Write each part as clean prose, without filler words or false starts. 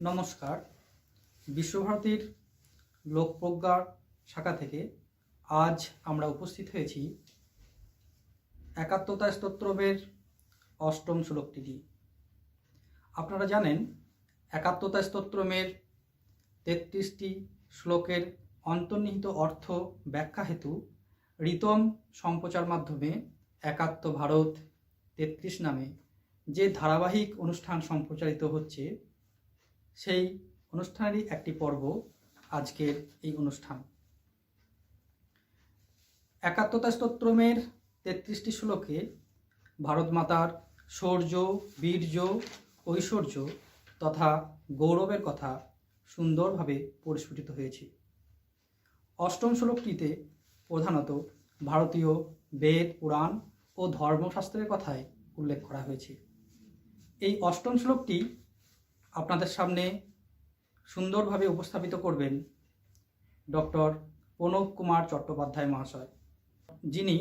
নমস্কার। বিশ্বভারতীর লোকপ্রজ্ঞা শাখা থেকে আজ আমরা উপস্থিত হয়েছি একাত্মতা স্তোত্রমের অষ্টম শ্লোকটি নিয়ে। আপনারা জানেন একাত্মতা স্তোত্রমের ৩৩টি শ্লোকের অন্তর্নিহিত অর্থ ব্যাখ্যা হেতু ঋতম সম্প্রচার মাধ্যমে একাত্ম ভারত ৩৩ নামে যে ধারাবাহিক অনুষ্ঠান সম্প্রচারিত হচ্ছে সেই অনুষ্ঠানেরই একটি পর্ব আজকের এই অনুষ্ঠান। একাত্মতা স্তোত্রমের ৩৩টি শ্লোকে ভারত মাতার শৌর্য, বীর্য, ঐশ্বর্য তথা গৌরবের কথা সুন্দরভাবে পরিস্ফুটিত হয়েছে। অষ্টম শ্লোকটিতে প্রধানত ভারতীয় বেদ, পুরাণ ও ধর্মশাস্ত্রের কথাই উল্লেখ করা হয়েছে। এই অষ্টম শ্লোকটি আপনাদের সামনে সুন্দরভাবে উপস্থাপিত করবেন ডক্টর প্রণব কুমার চট্টোপাধ্যায় মহাশয়, যিনি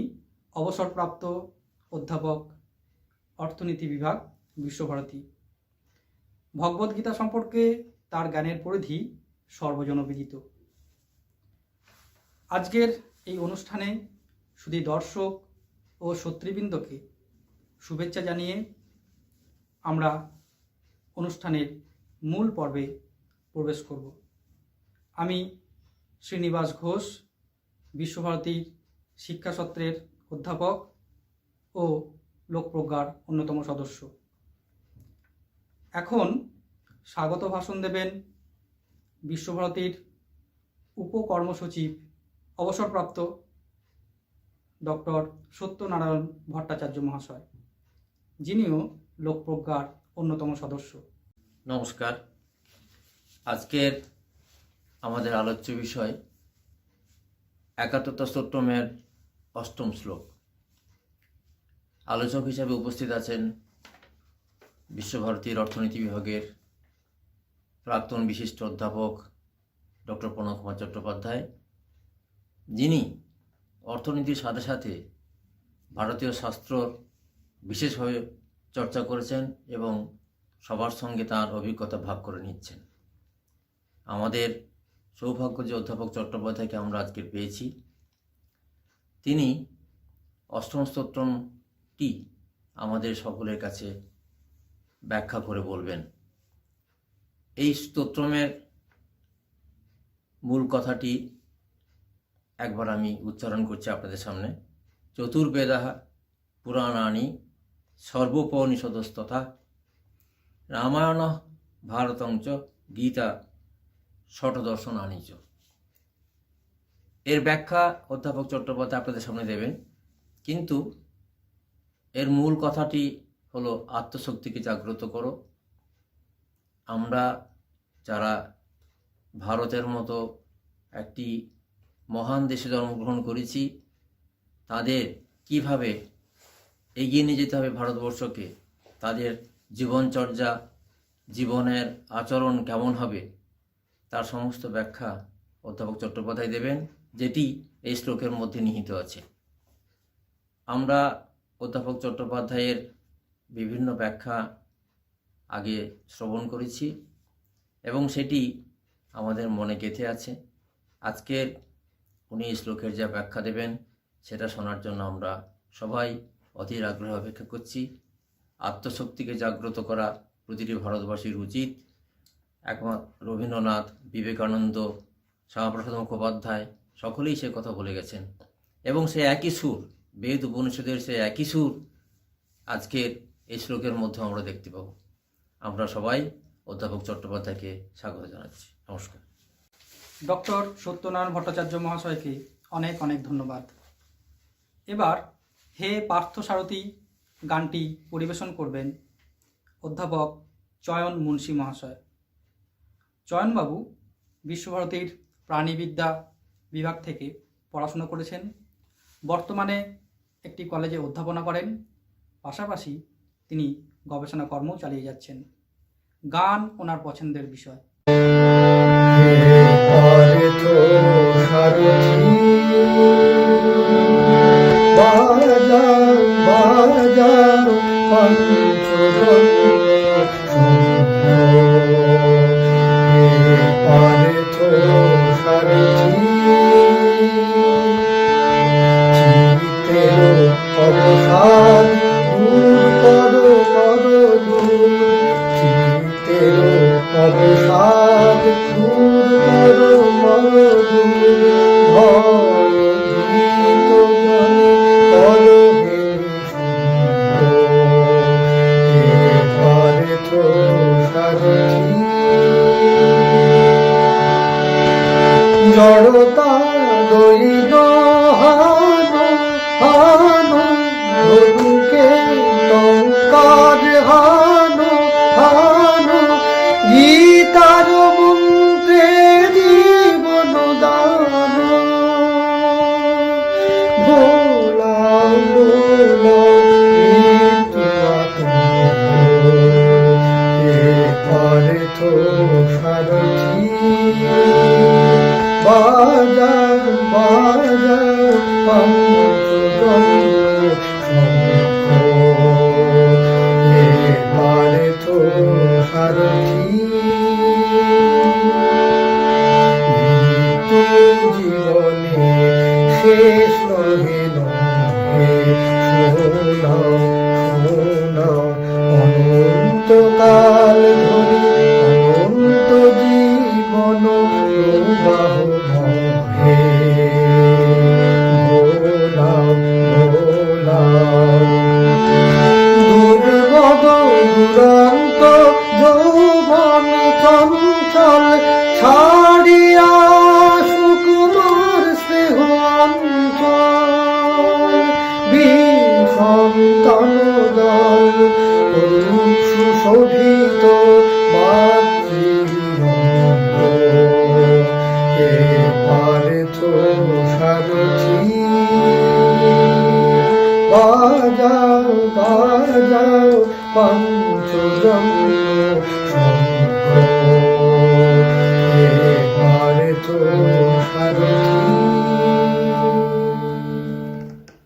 অবসরপ্রাপ্ত অধ্যাপক, অর্থনীতি বিভাগ, বিশ্বভারতী। ভগবদ্গীতা সম্পর্কে তার জ্ঞানের পরিধি সর্বজনবিদিত। আজকের এই অনুষ্ঠানে শুধু দর্শক ও শ্রোতৃবৃন্দকে শুভেচ্ছা জানিয়ে আমরা অনুষ্ঠানের মূল পর্বে প্রবেশ করব। আমি শ্রীনিবাস ঘোষ, বিশ্বভারতীর শিক্ষাসত্রের অধ্যাপক ও লোকপ্রজ্ঞার অন্যতম সদস্য। এখন স্বাগত ভাষণ দেবেন বিশ্বভারতীর উপকর্মসচিব, অবসরপ্রাপ্ত ডক্টর সত্যনারায়ণ ভট্টাচার্য মহাশয়, যিনিও লোকপ্রজ্ঞার অন্যতম সদস্য। নমস্কার। আজকের আমাদের আলোচ্য বিষয় একাত্মতা স্তোত্রমের অষ্টম শ্লোক। আলোচক হিসাবে উপস্থিত আছেন বিশ্বভারতীর অর্থনীতি বিভাগের প্রাক্তন বিশিষ্ট অধ্যাপক ডক্টর প্রণব কুমার চট্টোপাধ্যায়, যিনি অর্থনীতির সাথে সাথে ভারতীয় শাস্ত্র বিশেষভাবে চর্চা করেছেন এবং সবার সঙ্গে তার অভিজ্ঞতা ভাগ করে নিচ্ছেন। আমাদের সৌভাগ্য যে অধ্যাপক চট্টোপাধ্যায়কে আমরা আজকে পেয়েছি, তিনি অষ্টম স্তোত্রটি আমাদের সকলের কাছে ব্যাখ্যা করে বলবেন। এই স্তোত্রমের মূল কথাটি একবার আমি উচ্চারণ করছি আপনাদের সামনে। চতুর্বেদাঃ পুরাণানি সর্বোপনিষদস্তথা রামায়ণ ভারতং চ গীতা ষটদর্শনানি চ। এর ব্যাখ্যা অধ্যাপক চট্টোপাধ্যায় আপনাদের সামনে দেবেন, কিন্তু এর মূল কথাটি হলো আত্মশক্তিকে জাগ্রত করো। আমরা যারা ভারতের মতো একটি মহান দেশে জন্মগ্রহণ করেছি, তাদের কিভাবে এগিয়ে নিয়ে যেতে হবে ভারতবর্ষকে, তাদের জীবনচর্যা, জীবনের আচরণ কেমন হবে, তার সমস্ত ব্যাখ্যা অধ্যাপক চট্টোপাধ্যায় দেবেন, যেটি এই শ্লোকের মধ্যে নিহিত আছে। আমরা অধ্যাপক চট্টোপাধ্যায়ের বিভিন্ন ব্যাখ্যা আগে শ্রবণ করেছি এবং সেটি আমাদের মনে গেঁথে আছে। আজকের উনি এই শ্লোকের যা ব্যাখ্যা দেবেন সেটা শোনার জন্য আমরা সবাই অধীর আগ্রহে অপেক্ষা করছি। আত্মশক্তিকে জাগ্রত করা প্রতিটি ভারতবাসীর উচিত। একমাত্র রবীন্দ্রনাথ, বিবেকানন্দ, শ্যামাপ্রসাদ মুখোপাধ্যায় সকলেই সে কথা বলে গেছেন এবং সে একই সুর, বেদ উপনিষদের সে একই সুর আজকের এই শ্লোকের মধ্যে আমরা দেখতে পাব। আমরা সবাই অধ্যাপক চট্টোপাধ্যায়কে স্বাগত জানাচ্ছি। নমস্কার। ডক্টর সত্যনারায়ণ ভট্টাচার্য মহাশয়কে অনেক অনেক ধন্যবাদ। এবার হে পার্থসারথী গানটি পরিবেশন করবেন অধ্যাপক চয়ন মুন্সী মহাশয়। চয়নবাবু বিশ্বভারতীর প্রাণীবিদ্যা বিভাগ থেকে পড়াশোনা করেছেন, বর্তমানে একটি কলেজে অধ্যাপনা করেন, পাশাপাশি তিনি গবেষণা কর্মও চালিয়ে যাচ্ছেন। গান ওনার পছন্দের বিষয়। অবসাদ দূর করো করো দূর, চিত্তের অবসাদ দূর করো করো দূর, ভয় ভীত মনে করো হে এবারে তো সারথি জড়তা দৈন হানো হানো ধনুকে টঙ্কার হানো হানো, গীতার মন্ত্রে জীবন দান, ভোলাও ভোলাও মৃত্যু আতঙ্ক, এপারে তো সারথি বাজাও বাজাও পঞ্চতন্ত্র শঙ্খ, এবারে তো সারথি মৃত্যু জীবনে শেষ নহে নহে, শোনাও শোনাও অনন্তকাল ধরে অনন্ত জীবন প্রবাহ মহে, ভোলাও ভোলাও দুর্গত দুরন্ত যৌবন চঞ্চল ছাড়িয়া সুকুমার স্নেহ অঞ্চল, সন্তান দল করুক সুশোভিত মাতৃরঙ্গ, এবারে তো সারথি বাজাও বাজাও পঞ্চতন্ত্র শঙ্খ, এবারে তো সারথি।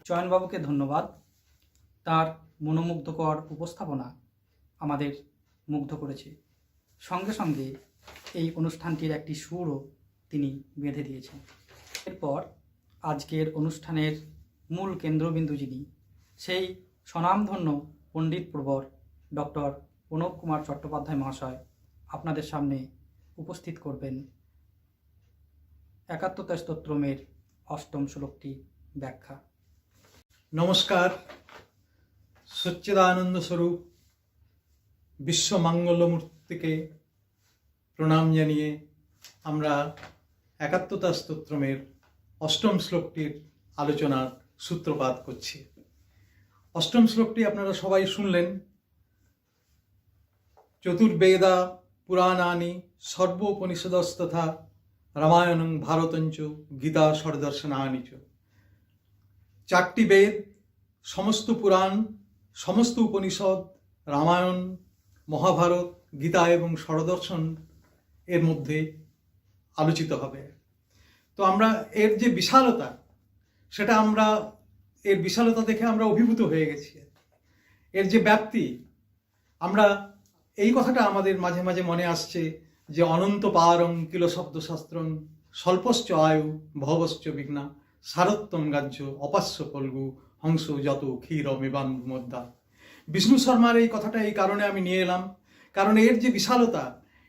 চয়নবাবুকে ধন্যবাদ। তার মনোমুগ্ধকর উপস্থাপনা আমাদের মুগ্ধ করেছে। সঙ্গে সঙ্গে এই অনুষ্ঠানটির একটি সুরও তিনি বেঁধে দিয়েছেন। এরপর আজকের অনুষ্ঠানের মূল কেন্দ্রবিন্দু যিনি, সেই স্বনামধন্য পণ্ডিত প্রবর ডক্টর প্রণব কুমার চট্টোপাধ্যায় মহাশয় আপনাদের সামনে উপস্থিত করবেন একাত্মতা স্তোত্রমের অষ্টম শ্লোকটি ব্যাখ্যা। নমস্কার। সচ্চিদানন্দ স্বরূপ বিশ্ব মঙ্গলমূর্তিকে প্রণাম জানিয়ে আমরা একাত্মতা স্তোত্রমের অষ্টম শ্লোকটির আলোচনার সূত্রপাত করছি। অষ্টম শ্লোকটি আপনারা সবাই শুনলেন। চতুর্বেদা পুরাণানি সর্বোপনিষদস্তথা রামায়ণং ভারতঞ্চ গীতা ষড়দর্শনানি চ। চারটি বেদ, সমস্ত পুরাণ, সমস্ত উপনিষদ, রামায়ণ, মহাভারত, গীতা এবং ষড়দর্শন এর মধ্যে আলোচিত হবে। তো আমরা এর যে বিশালতা, সেটা এর বিশালতা দেখে আমরা অভিভূত হয়ে গেছি। এর যে ব্যাপ্তি, আমরা এই কথাটা আমাদের মাঝে মাঝে মনে আসছে যে অনন্ত পারং কিল শব্দশাস্ত্রং স্বল্পশ্চ আয়ু ভবশ্চ বিঘ্না সারত্বম গাহ্য অপাস্য ফল্গু হংস যত ক্ষীর মেবান ভূমধ্যা। বিষ্ণু শর্মার এই কথাটা এই কারণে আমি নিয়ে এলাম, কারণ এর যে বিশালতা,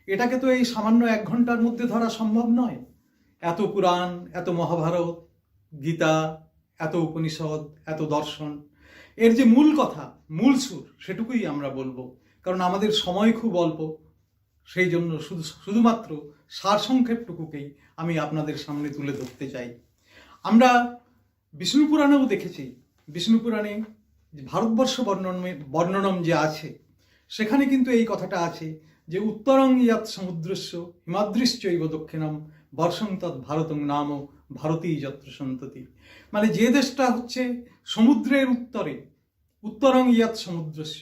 এটাকে তো এই সামান্য 1 ঘন্টার মধ্যে ধরা সম্ভব নয়। এত পুরাণ, এত মহাভারত, গীতা, এত উপনিষদ, এত দর্শন, এর যে মূল কথা, মূল সুর, সেটুকুই আমরা বলবো, কারণ আমাদের সময় খুব অল্প। সেই জন্য শুধুমাত্র সারসংক্ষেপটুকুকেই আমি আপনাদের সামনে তুলে ধরতে চাই। আমরা বিষ্ণু পুরাণেও দেখেছি, বিষ্ণু পুরাণে ভারতবর্ষ বর্ণনম যে আছে, সেখানে কিন্তু এই কথাটা আছে যে উত্তরং ইয়াত সমুদ্রস্য হিমাদ্রিশ্চৈব দক্ষিণম বর্ষং তৎ ভারতং নাম ভারতী যত্র সন্ততি। মানে যে দেশটা হচ্ছে সমুদ্রের উত্তরে, উত্তরং ইয়াত সমুদ্রস্য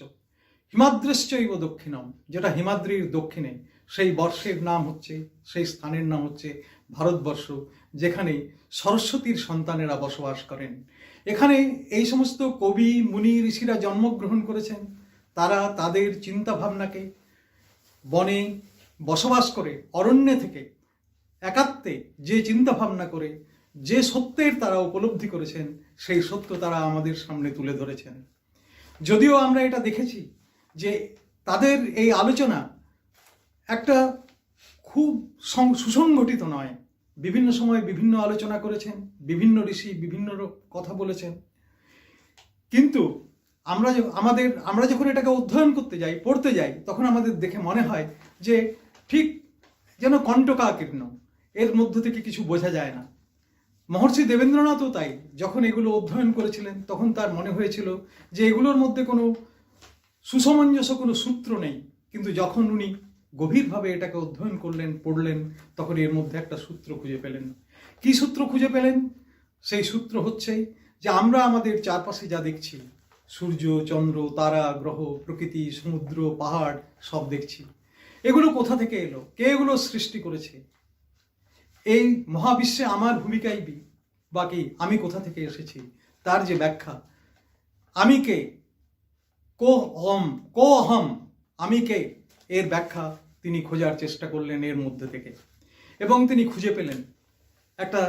হিমাদ্রিশ্চৈব দক্ষিণম, যেটা হিমাদ্রির দক্ষিণে, সেই বর্ষের নাম হচ্ছে, সেই স্থানের নাম হচ্ছে ভারতবর্ষ, যেখানে সরস্বতীর সন্তানেরা বসবাস করেন। এখানে এই সমস্ত কবি, মুনি, ঋষিরা জন্মগ্রহণ করেছেন। তারা তাদের চিন্তা ভাবনাকে বনে বসবাস করে, অরণ্যে থেকে একাত্মে যে চিন্তা ভাবনা করে যে সত্যের তারা উপলব্ধি করেছেন, সেই সত্য তারা আমাদের সামনে তুলে ধরেছেন। যদিও আমরা এটা দেখেছি যে তাদের এই আলোচনা একটা খুব সুসংগঠিত নয়। বিভিন্ন সময় বিভিন্ন আলোচনা করেছেন, বিভিন্ন ঋষি বিভিন্ন কথা বলেছেন, কিন্তু আমরা যখন এটাকে অধ্যয়ন করতে যাই, পড়তে যাই, তখন আমাদের দেখে মনে হয় যে ঠিক যেন কণ্টকাকীর্ণ, এর মধ্য থেকে কিছু বোঝা যায় না। মহর্ষি দেবেন্দ্রনাথও তাই, যখন এগুলো অধ্যয়ন করেছিলেন তখন তার মনে হয়েছিল যে এগুলোর মধ্যে কোনো সুসমঞ্জস্য, কোনো সূত্র নেই, কিন্তু যখন উনি গভীরভাবে এটাকে অধ্যয়ন করলেন, পড়লেন, তখন এর মধ্যে একটা সূত্র খুঁজে পেলেন। কি সূত্র খুঁজে পেলেন? সেই সূত্র হচ্ছে যে আমরা আমাদের চারপাশে যা দেখছি, সূর্য, চন্দ্র, তারা, গ্রহ, প্রকৃতি, সমুদ্র, পাহাড় সব দেখছি, এগুলো কোথা থেকে এলো? কে এগুলো সৃষ্টি করেছে? এই মহাবিশ্বে আমার ভূমিকাই বাকি, আমি কোথা থেকে এসেছি, তার যে ব্যাখ্যা, আমি কে, কো অহম, আমি কে, এর ব্যাখ্যা তিনি খোঁজার চেষ্টা করলেন এর মধ্যে থেকে, এবং তিনি খুঁজে পেলেন, একটা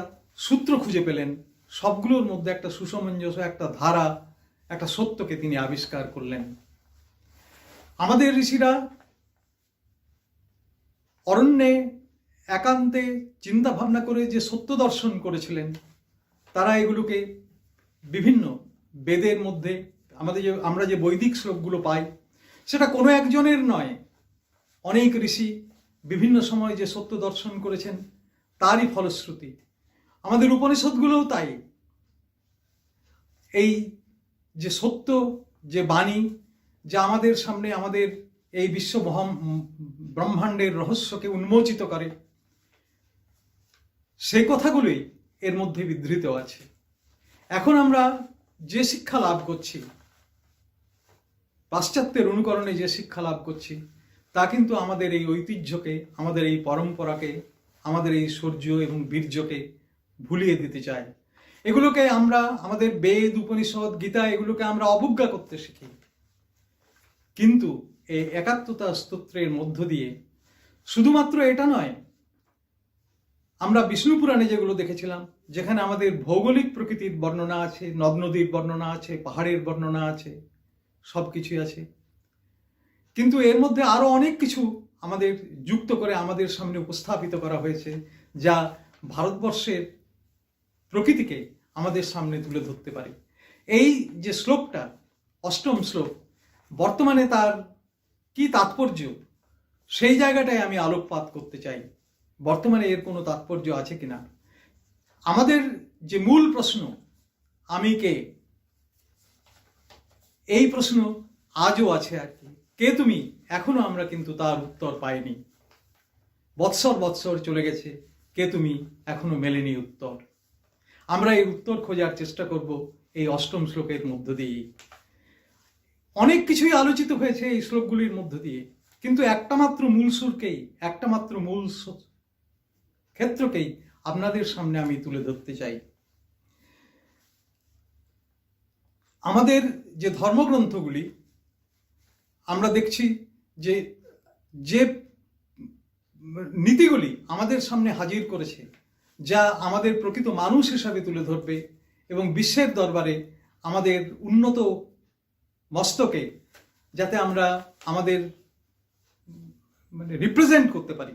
সূত্র খুঁজে পেলেন, সবগুলোর মধ্যে একটা সুসমঞ্জস্য, একটা ধারা, একটা সত্যকে তিনি আবিষ্কার করলেন। আমাদের ঋষিরা অরণ্যে একান্তে চিন্তা ভাবনা করে যে সত্য দর্শন করেছিলেন, তারা এগুলোকে বিভিন্ন বেদের মধ্যে আমরা যে বৈদিক শ্লোকগুলো পাই, সেটা কোনো একজনের নয়, অনেক ঋষি বিভিন্ন সময় যে সত্য দর্শন করেছেন তারই ফলশ্রুতি। আমাদের উপনিষদগুলোও তাই। এই যে সত্য, যে বাণী, যা আমাদের সামনে আমাদের এই বিশ্ব ব্রহ্মাণ্ডের রহস্যকে উন্মোচিত করে, সেই কথাগুলোই এর মধ্যে বিধৃত আছে। এখন আমরা যে শিক্ষা লাভ করছি, পাশ্চাত্যের অনুকরণে যে শিক্ষা লাভ করছি, তা কিন্তু আমাদের এই ঐতিহ্যকে, আমাদের এই পরম্পরাকে, আমাদের এই শৌর্য এবং বীর্যকে ভুলিয়ে দিতে চায়। এগুলোকে আমরা আমাদের বেদ, উপনিষদ, গীতা, এগুলোকে আমরা অবজ্ঞা করতে শিখি। কিন্তু এই একাত্মতা স্তোত্রের মধ্য দিয়ে শুধুমাত্র এটা নয়, আমরা বিষ্ণু পুরাণে যেগুলো দেখেছিলাম, যেখানে আমাদের ভৌগোলিক প্রকৃতির বর্ণনা আছে, নদ নদীর বর্ণনা আছে, পাহাড়ের বর্ণনা আছে, সব কিছুই আছে, কিন্তু এর মধ্যে আরো অনেক কিছু আমাদের যুক্ত করে আমাদের সামনে উপস্থাপিত করা হয়েছে, যা ভারতবর্ষের প্রকৃতিকে আমাদের সামনে তুলে ধরতে পারে। এই যে শ্লোকটা, অষ্টম শ্লোক, বর্তমানে তার কি তাৎপর্য, সেই জায়গাটায় আমি আলোকপাত করতে চাই। বর্তমানে এর কোনো তাৎপর্য আছে কিনা? আমাদের যে মূল প্রশ্ন, আমি কে, এই প্রশ্ন আজও আছে আর কি। কে তুমি? এখনো আমরা কিন্তু তার উত্তর পাইনি। বৎসর বৎসর চলে গেছে, কে তুমি এখনো মেলেনি উত্তর। আমরা এই উত্তর খোঁজার চেষ্টা করব এই অষ্টম শ্লোকের মধ্য দিয়ে। অনেক কিছুই আলোচিত হয়েছে এই শ্লোকগুলির মধ্য দিয়ে, কিন্তু একটা মাত্র মূল সুরকেই, একটা মাত্র মূল ক্ষেত্রকেই আপনাদের সামনে আমি তুলে ধরতে চাই। আমাদের যে ধর্মগ্রন্থগুলি, আমরা দেখছি যে যে নীতিগুলি আমাদের সামনে হাজির করেছে, যা আমাদের প্রকৃত মানুষ হিসাবে তুলে ধরবে এবং বিশ্বের দরবারে আমাদের উন্নত মস্তকে যাতে আমরা আমাদের রিপ্রেজেন্ট করতে পারি,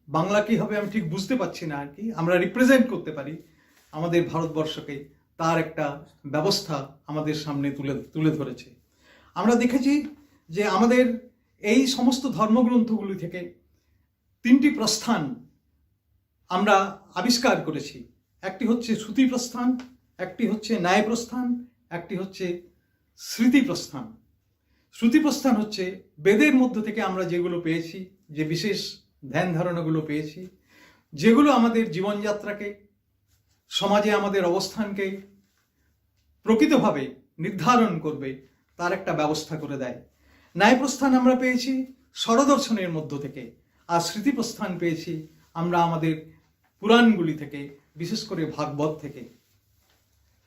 বাংলা কি হবে আমি ঠিক বুঝতে পারছি না আর কি, আমরা রিপ্রেজেন্ট করতে পারি আমাদের ভারতবর্ষকে, তার একটা ব্যবস্থা আমাদের সামনে তুলে ধরেছে। আমরা দেখেছি যে আমাদের এই সমস্ত ধর্মগ্রন্থগুলি থেকে তিনটি প্রস্থান আমরা আবিষ্কার করেছি। একটি হচ্ছে শ্রুতি প্রস্থান, একটি হচ্ছে ন্যায় প্রস্থান, একটি হচ্ছে স্মৃতি প্রস্থান। শ্রুতি প্রস্থান হচ্ছে বেদের মধ্য থেকে আমরা যেগুলো পেয়েছি, যে বিশেষ ধ্যান ধারণাগুলো পেয়েছি, যেগুলো আমাদের জীবনযাত্রাকে, সমাজে আমাদের অবস্থানকে প্রকৃতভাবে নির্ধারণ করবে, তার একটা ব্যবস্থা করে দেয়। ন্যায় প্রস্থান আমরা পেয়েছি ষড়দর্শনের মধ্য থেকে, আর স্মৃতি প্রস্থান পেয়েছি আমরা আমাদের পুরাণগুলি থেকে, বিশেষ করে ভাগবত থেকে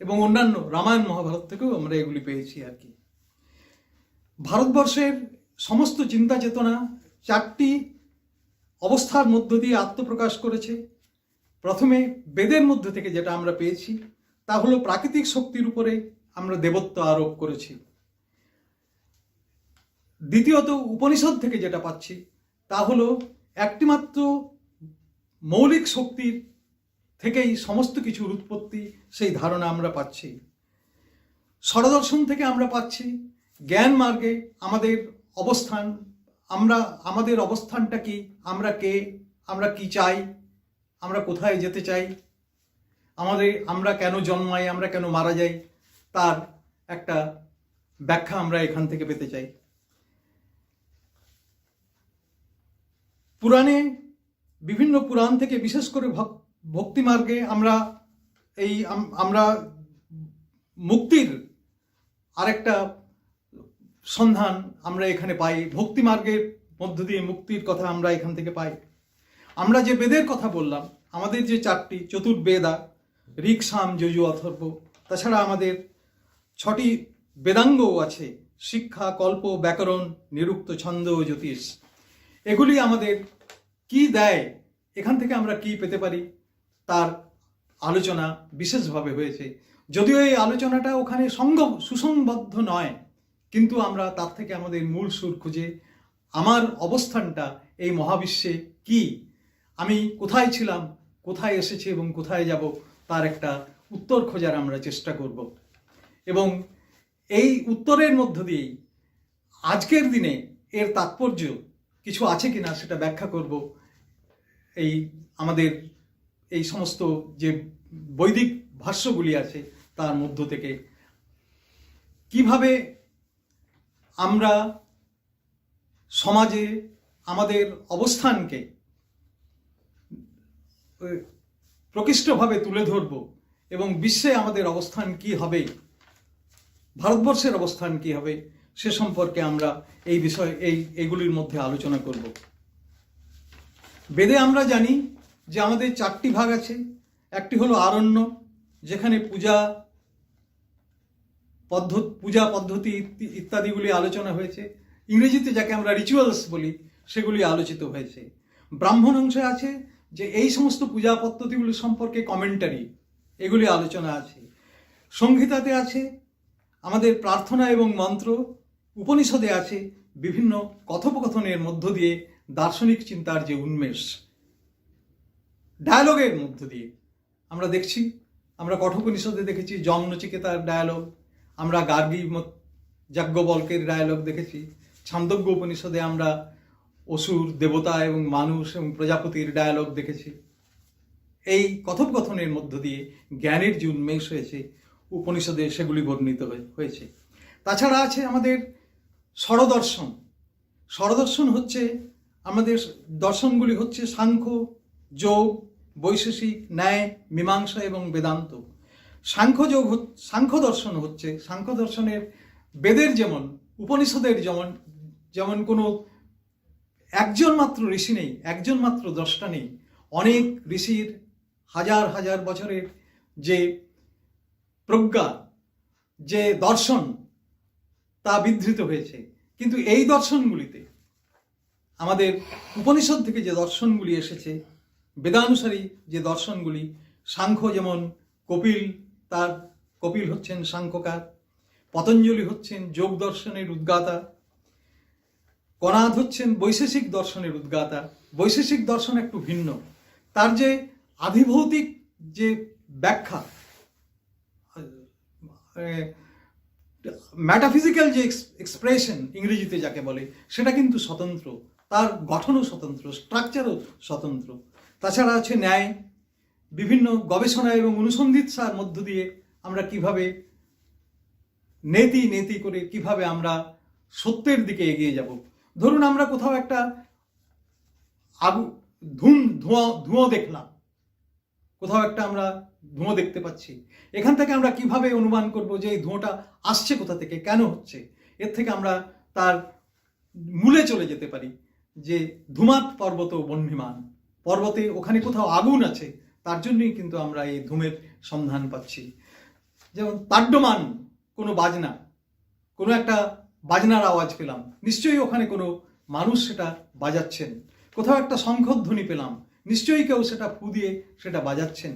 এবং অন্যান্য রামায়ণ মহাভারত থেকেও আমরা এগুলি পেয়েছি আর কি। ভারতবর্ষের সমস্ত চিন্তা চেতনা চারটি অবস্থার মধ্য দিয়ে আত্মপ্রকাশ করেছে। প্রথমে বেদের মধ্য থেকে যেটা আমরা পেয়েছি, তা হলো প্রাকৃতিক শক্তির উপরে আমরা দেবত্ব আরোপ করেছি। দ্বিতীয়ত উপনিষদ থেকে যেটা পাচ্ছি তা হলো একটিমাত্র মৌলিক শক্তির থেকেই সমস্ত কিছুর উৎপত্তি, সেই ধারণা আমরা পাচ্ছি। ষড়দর্শন থেকে আমরা পাচ্ছি জ্ঞান মার্গে আমাদের অবস্থান, আমাদের অবস্থানটা কি, আমরা কে, আমরা কি চাই, আমরা কোথায় যেতে চাই, আমরা কেন জন্মাই, আমরা কেন মারা যাই, তার একটা ব্যাখ্যা আমরা এখান থেকে পেতে চাই। পুরাণে, বিভিন্ন পুরাণ থেকে, বিশেষ করে ভক্তি মার্গে আমরা মুক্তির আরেকটা সন্ধান আমরা এখানে পাই। ভক্তি মার্গের মধ্য দিয়ে মুক্তির কথা আমরা এখান থেকে পাই। আমরা যে বেদের কথা বললাম, আমাদের যে 4টি চতুর্বেদা, ঋক, সাম, যজু, অথর্ব, তাছাড়া আমাদের 6টি বেদাঙ্গও আছে, শিক্ষা, কল্প, ব্যাকরণ, নিরুক্ত, ছন্দ ও জ্যোতিষ। এগুলি আমাদের কি দেয়, এখান থেকে আমরা কি পেতে পারি, তার আলোচনা বিশেষভাবে হয়েছে। যদিও এই আলোচনাটা ওখানে সুসংবদ্ধ নয়, কিন্তু আমরা তার থেকে আমাদের মূল সুর খুঁজে আমার অবস্থানটা এই মহাবিশ্বে কি, আমি কোথায় ছিলাম, কোথায় এসেছি এবং কোথায় যাব, তার একটা উত্তর খোঁজার আমরা চেষ্টা করব। এবং এই উত্তরের মধ্য দিয়েই আজকের দিনে এর তাৎপর্য কিছু আছে কিনা সেটা ব্যাখ্যা করব। এই আমাদের এই সমস্ত যে বৈদিক ভাষ্যগুলি আছে তার মধ্য থেকে কিভাবে আমরা সমাজে আমাদের অবস্থানকে প্রকৃষ্টভাবে তুলে ধরব এবং বিশ্বে আমাদের অবস্থান কি হবে, ভারতবর্ষের অবস্থান কি হবে, সে সম্পর্কে আমরা এই বিষয় এইগুলির মধ্যে আলোচনা করব। বেদে আমরা জানি যে আমাদের 4টি ভাগ আছে। একটি হলো আরণ্য, যেখানে পূজা পদ্ধতি ইত্যাদিগুলি আলোচনা হয়েছে। ইংরেজিতে যাকে আমরা রিচুয়ালস বলি, সেগুলি আলোচিত হয়েছে। ব্রাহ্মণ অংশে আছে যে এই সমস্ত পূজা পদ্ধতিগুলি সম্পর্কে কমেন্টারি, এগুলি আলোচনা আছে। সংহিতাতে আছে আমাদের প্রার্থনা এবং মন্ত্র। উপনিষদে আছে বিভিন্ন কথোপকথনের মধ্য দিয়ে দার্শনিক চিন্তার যে উন্মেষ, ডায়ালগের মধ্য দিয়ে আমরা দেখছি। আমরা কঠোপনিষদে দেখেছি যম নচিকেতার ডায়ালগ, আমরা গার্গী যাজ্ঞবল্কের ডায়ালগ দেখেছি। ছান্দোগ্য উপনিষদে আমরা অসুর, দেবতা এবং মানুষ এবং প্রজাপতির ডায়ালগ দেখেছি। এই কথোপকথনের মধ্য দিয়ে জ্ঞানের যে উন্মেষ হয়েছে, উপনিষদে সেগুলি বর্ণিত হয়েছে। তাছাড়া আছে আমাদের ষড়দর্শন। ষড়দর্শন হচ্ছে আমাদের দর্শনগুলি হচ্ছে সাংখ্য, যোগ, বৈশেষিক, ন্যায়, মীমাংসা এবং বেদান্ত। সাংখ্য দর্শন হচ্ছে, সাংখ্য দর্শনের বেদের যেমন উপনিষদের যেমন কোনো একজন মাত্র ঋষি নেই, একজন মাত্র দ্রষ্টা নেই, অনেক ঋষির হাজার হাজার বছরের যে প্রজ্ঞা, যে দর্শন, তা বিধৃত হয়েছে। কিন্তু এই দর্শনগুলিতে আমাদের উপনিষদ থেকে যে দর্শনগুলি এসেছে, বেদানুসারী যে দর্শনগুলি, সাংখ্য যেমন কপিল হচ্ছেন সাংখ্যকার, পতঞ্জলি হচ্ছেন যোগ দর্শনের উদ্গাতা, কণাদ হচ্ছেন বৈশেষিক দর্শনের উদ্গাতা। বৈশেষিক দর্শন একটু ভিন্ন, তার যে আধিভৌতিক যে ব্যাখ্যা, ম্যাটাফিজিক্যাল যে এক্সপ্রেশন ইংরেজিতে যাকে বলে, সেটা কিন্তু স্বতন্ত্র, তার গঠনও স্বতন্ত্র, স্ট্রাকচারও স্বতন্ত্র। তাছাড়া আছে ন্যায়। বিভিন্ন গবেষণা এবং অনুসন্ধিৎসার মধ্য দিয়ে আমরা কিভাবে নেতি করে কিভাবে আমরা সত্যের দিকে এগিয়ে যাব। ধরুন আমরা কোথাও একটা ধোঁয়া দেখলাম, কোথাও একটা আমরা ধোঁয়া দেখতে পাচ্ছি, এখান থেকে আমরা কিভাবে অনুমান করব যে এই ধোঁয়াটা আসছে কোথা থেকে, কেন হচ্ছে। এর থেকে আমরা তার মূলে চলে যেতে পারি যে ধূমাৎ পর্বত বহ্নিমান, পর্বতে ওখানে কোথাও আগুন আছে, তার জন্যই কিন্তু আমরা এই ধূমের সন্ধান পাচ্ছি। যেমন তাড্যমান কোনো বাজনা, কোনো একটা বাজনার আওয়াজ পেলাম, নিশ্চয়ই ওখানে কোনো মানুষ সেটা বাজাচ্ছেন। কোথাও একটা শঙ্খধ্বনি পেলাম, নিশ্চয়ই কেউ সেটা ফু দিয়ে সেটা বাজাচ্ছেন।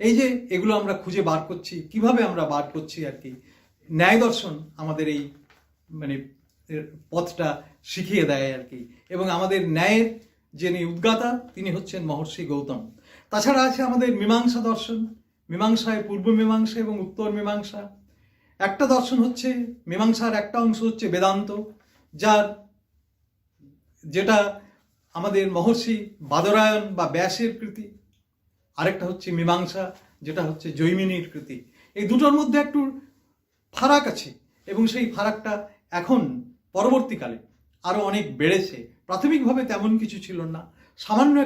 এই যে এগুলো আমরা খুঁজে বার করছি, কিভাবে আমরা বার করছি আর কি, ন্যায় দর্শন আমাদের এই মানে পথটা শিখিয়ে দেয় আর কি। এবং আমাদের ন্যায়ের যিনি উদ্গাতা তিনি হচ্ছেন মহর্ষি গৌতম। তাছাড়া আছে আমাদের মীমাংসা দর্শন, মীমাংসায় পূর্ব মীমাংসা এবং উত্তর মীমাংসা। একটা দর্শন হচ্ছে মীমাংসার একটা অংশ হচ্ছে বেদান্ত, যেটা আমাদের মহর্ষি বাদরায়ণ বা ব্যাসের কৃতি। আরেকটা হচ্ছে মীমাংসা, যেটা হচ্ছে জৈমিনীর কৃতি। এই দুটোর মধ্যে একটু ফারাক আছে এবং সেই ফারাকটা এখন পরবর্তীকালে আরো অনেক বেড়েছে। প্রাথমিকভাবে তেমন কিছু ছিল না, সামান্য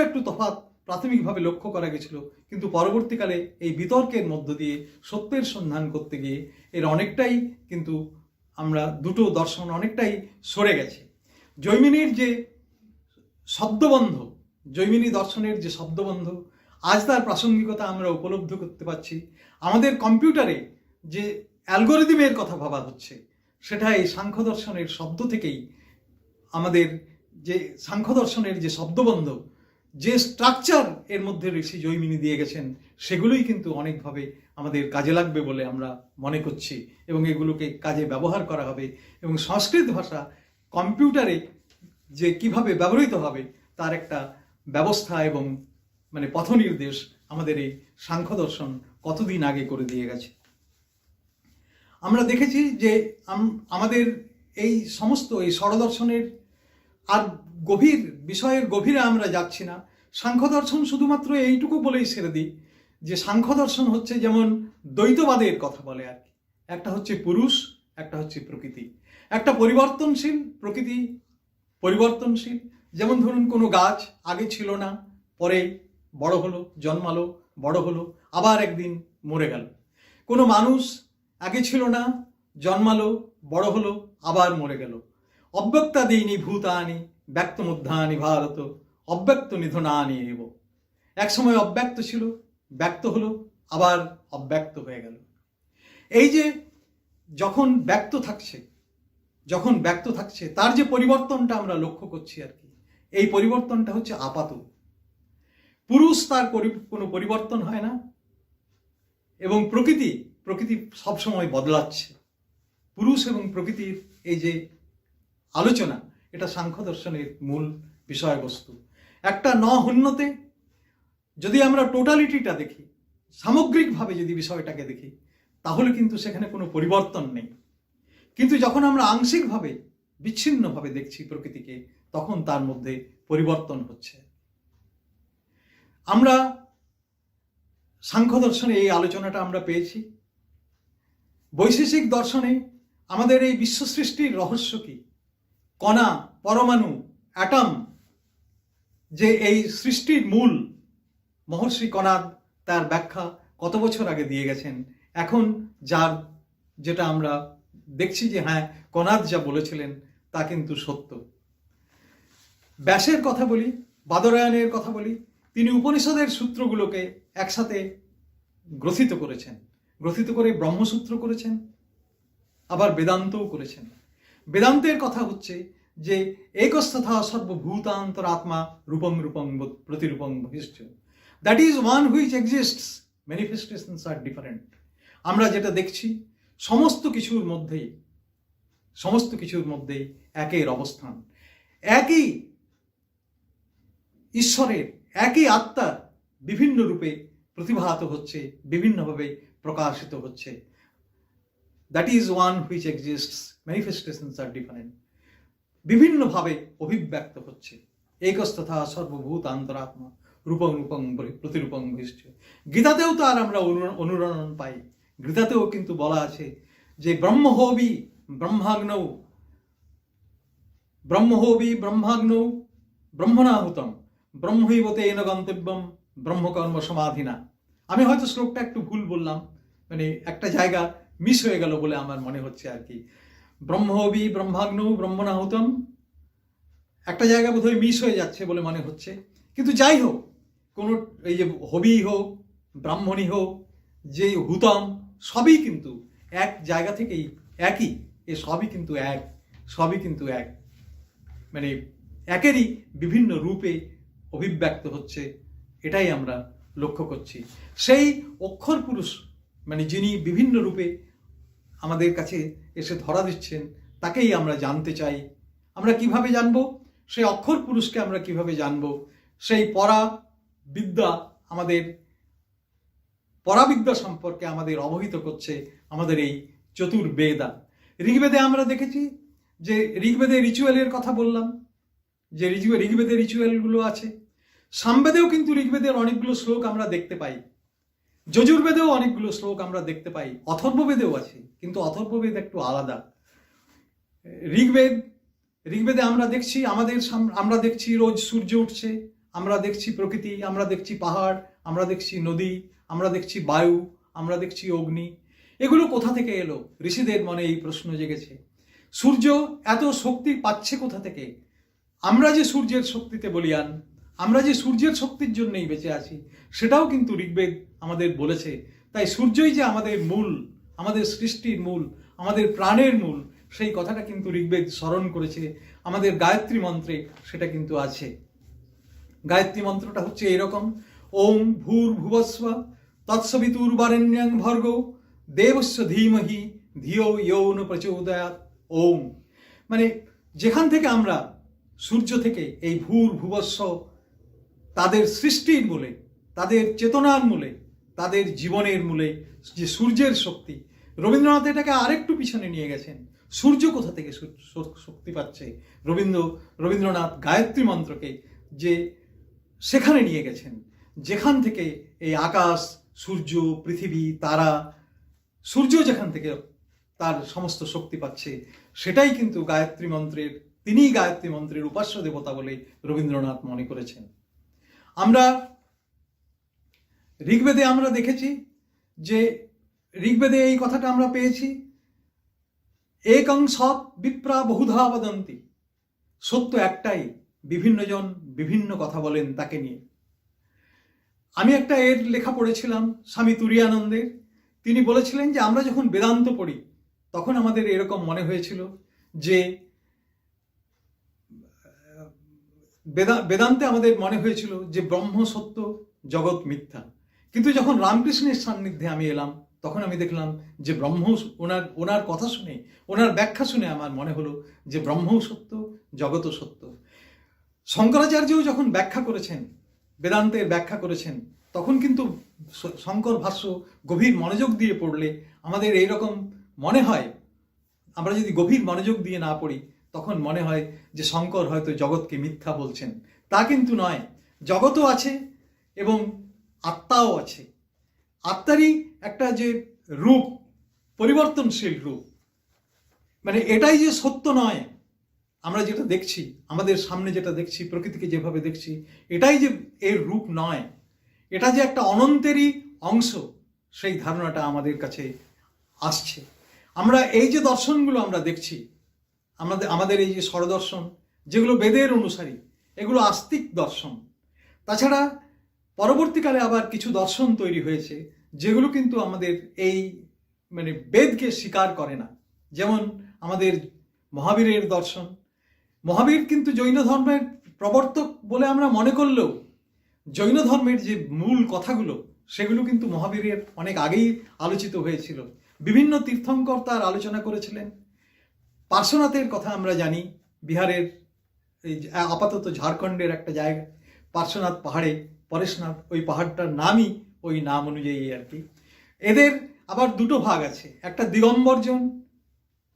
একটু তফাৎ প্রাথমিকভাবে লক্ষ্য করা গেছিল, কিন্তু পরবর্তীকালে এই বিতর্কের মধ্য দিয়ে সত্যের সন্ধান করতে গিয়ে এর অনেকটাই কিন্তু আমরা দুটো দর্শন অনেকটাই সরে গেছে। জৈমিনীর যে শব্দবন্ধ, জৈমিনী দর্শনের যে শব্দবন্ধ, আজ তার প্রাসঙ্গিকতা আমরা উপলব্ধ করতে পারছি। আমাদের কম্পিউটারে যে অ্যালগোরিদমের কথা ভাবা হচ্ছে, সেটা এই সাংখ্য দর্শনের শব্দ থেকেই, আমাদের যে সাংখ্য দর্শনের যে শব্দবন্ধ, যে স্ট্রাকচার এর মধ্যে ঋষি জৈমিনী দিয়ে গেছেন, সেগুলোই কিন্তু অনেকভাবে আমাদের কাজে লাগবে বলে আমরা মনে করছি এবং এগুলোকে কাজে ব্যবহার করা হবে। এবং সংস্কৃত ভাষা কম্পিউটারে যে কিভাবে ব্যবহৃত হবে তার একটা ব্যবস্থা এবং মানে পথনির্দেশ আমাদের এই সাংখ্য দর্শন কতদিন আগে করে দিয়ে গেছে। আমরা দেখেছি যে আমাদের এই সমস্ত এই ষড়দর্শনের আর গভীর বিষয়ের গভীরে আমরা যাচ্ছি না। সাংখ্য দর্শন শুধুমাত্র এইটুকু বলেই ছেড়ে দিই যে সাংখ্য দর্শন হচ্ছে যেমন দ্বৈতবাদের কথা বলে আর কি। একটা হচ্ছে পুরুষ, একটা হচ্ছে প্রকৃতি। একটা পরিবর্তনশীল, প্রকৃতি পরিবর্তনশীল। যেমন ধরুন কোনো গাছ আগে ছিল না, পরে বড় হলো, জন্মালো, বড় হলো, আবার একদিন মরে গেল। কোনো মানুষ আগে ছিল না, জন্মালো, বড় হলো, আবার মরে গেল। অব্যক্তাদীনি ভূতানি ব্যক্তমুদ্ধানি ভারত অব্যক্ত নিধনানি এব। এক সময় অব্যক্ত ছিল, ব্যক্ত হলো, আবার অব্যক্ত হয়ে গেল। এই যে যখন ব্যক্ত থাকছে তার যে পরিবর্তনটা আমরা লক্ষ্য করছি আর কি, এই পরিবর্তনটা হচ্ছে আপাত। পুরুষ তার কোনো পরিবর্তন হয় না এবং প্রকৃতি সবসময় বদলাচ্ছে। পুরুষ এবং প্রকৃতির এই যে আলোচনা, এটা সাংখ্য দর্শনের মূল বিষয়বস্তু। একটা হন্যতে যদি আমরা টোটালিটিটা দেখি, সামগ্রিকভাবে যদি বিষয়টাকে দেখি, তাহলে কিন্তু সেখানে কোনো পরিবর্তন নেই। কিন্তু যখন আমরা আংশিকভাবে বিচ্ছিন্নভাবে দেখছি প্রকৃতিকে, তখন তার মধ্যে পরিবর্তন হচ্ছে। আমরা সাংখ্য দর্শনে এই আলোচনাটা আমরা পেয়েছি। বৈশেষিক দর্শনে আমাদের এই বিশ্ব সৃষ্টির রহস্য কি, কণা, পরমাণু, অ্যাটম যে এই সৃষ্টির মূল, মহর্ষি কণাদ তার ব্যাখ্যা কত বছর আগে দিয়ে গেছেন। এখন যেটা আমরা দেখছি যে হ্যাঁ, কণাদ যা বলেছিলেন তা কিন্তু সত্য। ব্যাসের কথা বলি, বাদরায়ণের কথা বলি, তিনি উপনিষদের সূত্রগুলোকে একসাথে গ্রথিত করে ব্রহ্মসূত্র করেছেন, আবার বেদান্তও করেছেন। বেদান্তের কথা হচ্ছে যে একস্তথা সর্বভূতান্তরাত্মা রূপং রূপং প্রতিরূপং বহিষ্ঠ, that is one which exists, manifestations are different. আমরা যেটা দেখছি সমস্ত কিছুর মধ্যেই একের অবস্থান, একই ঈশ্বরের, একই আত্মার বিভিন্ন রূপে প্রতিভাত হচ্ছে, বিভিন্নভাবে প্রকাশিত হচ্ছে। That is one which exists, manifestations are different, বিভিন্নভাবে অভিব্যক্ত হচ্ছে। একস্তথা সর্বভূতান্তরাত্মা রূপং রূপং প্রতিরূপং বহিষ্ঠ। গীতাতেও তার আমরা অনুরণন পাই। গীতাতেও কিন্তু বলা আছে যে ব্রহ্মহোবি ব্রহ্মাগ্নৌ ব্রহ্মণাহুতম ব্রহ্মৈব তেন গন্তব্যম ব্রহ্মকর্ম সমাধিনা। আমি হয়তো শ্লোকটা একটু ভুল বললাম, মানে একটা জায়গা মিস হয়ে গেল বলে আমার মনে হচ্ছে আর কি। ব্রহ্মহবি ব্রহ্মাগ্নৌ ব্রহ্মণাহুতম, একটা জায়গা বোধহয় মিস হয়ে যাচ্ছে বলে মনে হচ্ছে। কিন্তু যাই হোক, কোনো এই যে হবি হোক, ব্রাহ্মণী হোক, যে হুতম, সবই কিন্তু এক জায়গা থেকেই একই। সবই কিন্তু এক, মানে একেরই বিভিন্ন রূপে অভিব্যক্ত হচ্ছে, এটাই আমরা লক্ষ্য করছি। সেই অক্ষর পুরুষ মানে যিনি বিভিন্ন রূপে আমাদের কাছে এসে ধরা দিচ্ছেন, তাকেই আমরা জানতে চাই। আমরা কিভাবে জানব? সেই অক্ষর পুরুষকে আমরা কিভাবে জানব? সেই পরাবিদ্যা সম্পর্কে আমাদের অবহিত করছে আমাদের এই চতুর্বেদা। ঋগ্বেদে আমরা দেখেছি যে ঋগ্বেদে রিচুয়ালের কথা বললাম, যে ঋগ্বেদে রিচুয়ালগুলো আছে। সামবেদেও কিন্তু ঋগ্বেদের অনেকগুলো শ্লোক আমরা দেখতে পাই, যজুর্বেদেও অনেকগুলো শ্লোক আমরা দেখতে পাই, অথর্ববেদেও আছে, কিন্তু অথর্ববেদ একটু আলাদা। ঋগ্বেদে আমরা দেখছি রোজ সূর্য উঠছে, আমরা দেখছি প্রকৃতি, আমরা দেখছি পাহাড়, আমরা দেখছি নদী, আমরা দেখছি বায়ু, আমরা দেখছি অগ্নি। এগুলো কোথা থেকে এলো? ঋষিদের মনে এই প্রশ্ন জেগেছে। সূর্য এত শক্তি পাচ্ছে কোথা থেকে? আমরা যে সূর্যের শক্তিতে বলীয়ান, আমরা যে সূর্যের শক্তির জন্যই বেঁচে আছি, সেটাও কিন্তু ঋগ্বেদ আমাদের বলেছে। তাই সূর্যই যে আমাদের মূল, আমাদের সৃষ্টির মূল, আমাদের প্রাণের মূল, সেই কথাটা কিন্তু ঋগ্বেদ স্মরণ করেছে। আমাদের গায়ত্রী মন্ত্রে সেটা কিন্তু আছে। গায়ত্রী মন্ত্রটা হচ্ছে এরকম: ওম ভূর্ভুবস্ব তৎসবিতুর্বরেণ্যং ভর্গো দেবস্য ধীমহি ধিয়ো ইয়ো ন প্রচোদয়াৎ। ওম মানে যেখান থেকে আমরা সূর্য থেকে এই ভূর্ভুবস্ব, তাদের সৃষ্টির মূলে, তাদের চেতনার মূলে, তাদের জীবনের মূলে যে সূর্যের শক্তি, রবীন্দ্রনাথ এটাকে আরেকটু পিছনে নিয়ে গেছেন। সূর্য কোথা থেকে শক্তি পাচ্ছে? রবীন্দ্রনাথ গায়ত্রী মন্ত্রকে যে সেখানে নিয়ে গেছেন, যেখান থেকে এই আকাশ, সূর্য, পৃথিবী, তারা, সূর্য যেখান থেকে তার সমস্ত শক্তি পাচ্ছে, সেটাই কিন্তু তিনিই গায়ত্রী মন্ত্রের উপাস্য দেবতা বলে রবীন্দ্রনাথ মনে করেছেন। আমরা ঋগ্বেদে আমরা দেখেছি যে ঋগ্বেদে এই কথাটা আমরা পেয়েছি, একং সৎ বিপ্রা বহুধা বদন্তি। সত্য একটাই, বিভিন্ন জন বিভিন্ন কথা বলেন তাকে নিয়ে। আমি একটা এর লেখা পড়েছিলাম স্বামী তুরীয়ানন্দের। তিনি বলেছিলেন যে আমরা যখন বেদান্ত পড়ি তখন আমাদের এরকম মনে হয়েছিল যে বেদান্তে আমাদের মনে হয়েছিল যে ব্রহ্ম সত্য, জগৎ মিথ্যা। কিন্তু যখন রামকৃষ্ণের সান্নিধ্যে আমি এলাম, তখন আমি দেখলাম যে ওনার কথা শুনে, ওনার ব্যাখ্যা শুনে আমার মনে হলো যে ব্রহ্মও সত্য, জগৎও সত্য। শঙ্করাচার্যও যখন ব্যাখ্যা করেছেন, বেদান্তের ব্যাখ্যা করেছেন, তখন কিন্তু শঙ্কর ভাষ্য গভীর মনোযোগ দিয়ে পড়লে আমাদের এইরকম মনে হয়, আমরা যদি গভীর মনোযোগ দিয়ে না পড়ি তখন মনে হয় যে শঙ্কর হয়তো জগৎকে মিথ্যা বলছেন। তা কিন্তু নয়, জগৎও আছে এবং আত্মাও আছে। আত্মারই একটা যে রূপ, পরিবর্তনশীল রূপ, মানে এটাই যে সত্য নয়। আমরা যেটা দেখছি, আমাদের সামনে যেটা দেখছি, প্রকৃতিকে যেভাবে দেখছি, এটাই যে এর রূপ নয়, এটা যে একটা অনন্তেরই অংশ, সেই ধারণাটা আমাদের কাছে আসছে। আমরা এই যে দর্শনগুলো আমরা দেখছি, আমাদের এই যে ষড়দর্শন, যেগুলো বেদের অনুসারী, এগুলো আস্তিক দর্শন। তাছাড়া পরবর্তীকালে আবার কিছু দর্শন তৈরি হয়েছে যেগুলো কিন্তু আমাদের এই মানে বেদকে স্বীকার করে না। যেমন আমাদের মহাবীরের দর্শন। মহাবীর কিন্তু জৈন ধর্মের প্রবর্তক বলে আমরা মনে করলেও জৈন ধর্মের যে মূল কথাগুলো, সেগুলো কিন্তু মহাবীরের অনেক আগেই আলোচিত হয়েছিল। বিভিন্ন তীর্থঙ্কর তার আলোচনা করেছিলেন। পার্শ্বনাথের কথা আমরা জানি, বিহারের এই আপাতত ঝাড়খণ্ডের একটা জায়গা পার্শ্বনাথ পাহাড়ে, পরেশনাথ, ওই পাহাড়টার নামই ওই নাম অনুযায়ী আর কি। এদের আবার দুটো ভাগ আছে, একটা দিগম্বর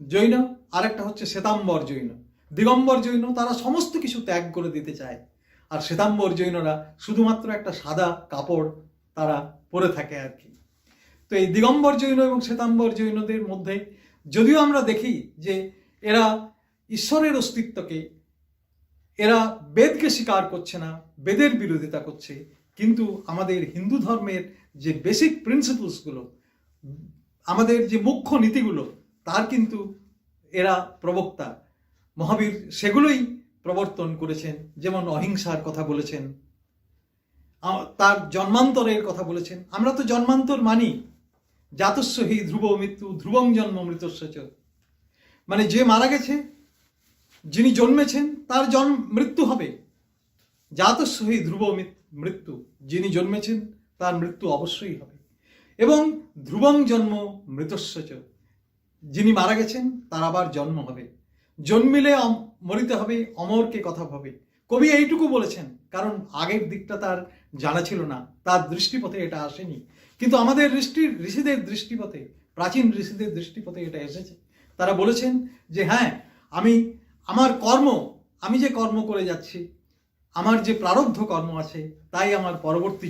জৈন, আর একটা হচ্ছে শ্বেতাম্বর জৈন। দিগম্বর জৈন তারা সমস্ত কিছু ত্যাগ করে দিতে চায়, আর শ্বেতাম্বর জৈনরা শুধুমাত্র একটা সাদা কাপড় তারা পরে থাকে আর কি। তো এই দিগম্বর জৈন এবং শ্বেতাম্বর জৈনদের মধ্যে যদিও আমরা দেখি যে এরা ঈশ্বরের অস্তিত্বকে, এরা বেদকে স্বীকার করছে না, বেদের বিরোধিতা করছে, কিন্তু আমাদের হিন্দু ধর্মের যে বেসিক প্রিন্সিপলসগুলো, আমাদের যে মুখ্য নীতিগুলো, তার কিন্তু এরা প্রবক্তা। মহাবীর সেগুলোই প্রবর্তন করেছেন। যেমন অহিংসার কথা বলেছেন, তার জন্মান্তরের কথা বলেছেন। আমরা তো জন্মান্তর মানি, জাতস্য হি ধ্রুব মৃত্যু ধ্রুবং জন্ম মৃতস্য চ। মানে যে মারা গেছে, যিনি জন্মেছেন, তার মৃত্যু হবে। জাতস্যহি ধ্রুব মৃত্যু, যিনি জন্মেছেন তার মৃত্যু অবশ্যই হবে। এবং ধ্রুবং জন্ম মৃতস্য চ, যিনি মারা গেছেন তার আবার জন্ম হবে। জন্মিলে মরিতে হবে, অমরকে কথা ভাবে। কবি এইটুকু বলেছেন কারণ আগের দিকটা তার জানা ছিল না, তার দৃষ্টিপথে এটা আসেনি। কিন্তু আমাদের ঋষিদের দৃষ্টিপথে, প্রাচীন ঋষিদের দৃষ্টিপথে এটা এসেছে। তারা বলেছেন যে হ্যাঁ, আমি যে কর্ম করে যাচ্ছি, আমার যে প্রারব্ধ কর্ম আছে, তাই আমার পরবর্তী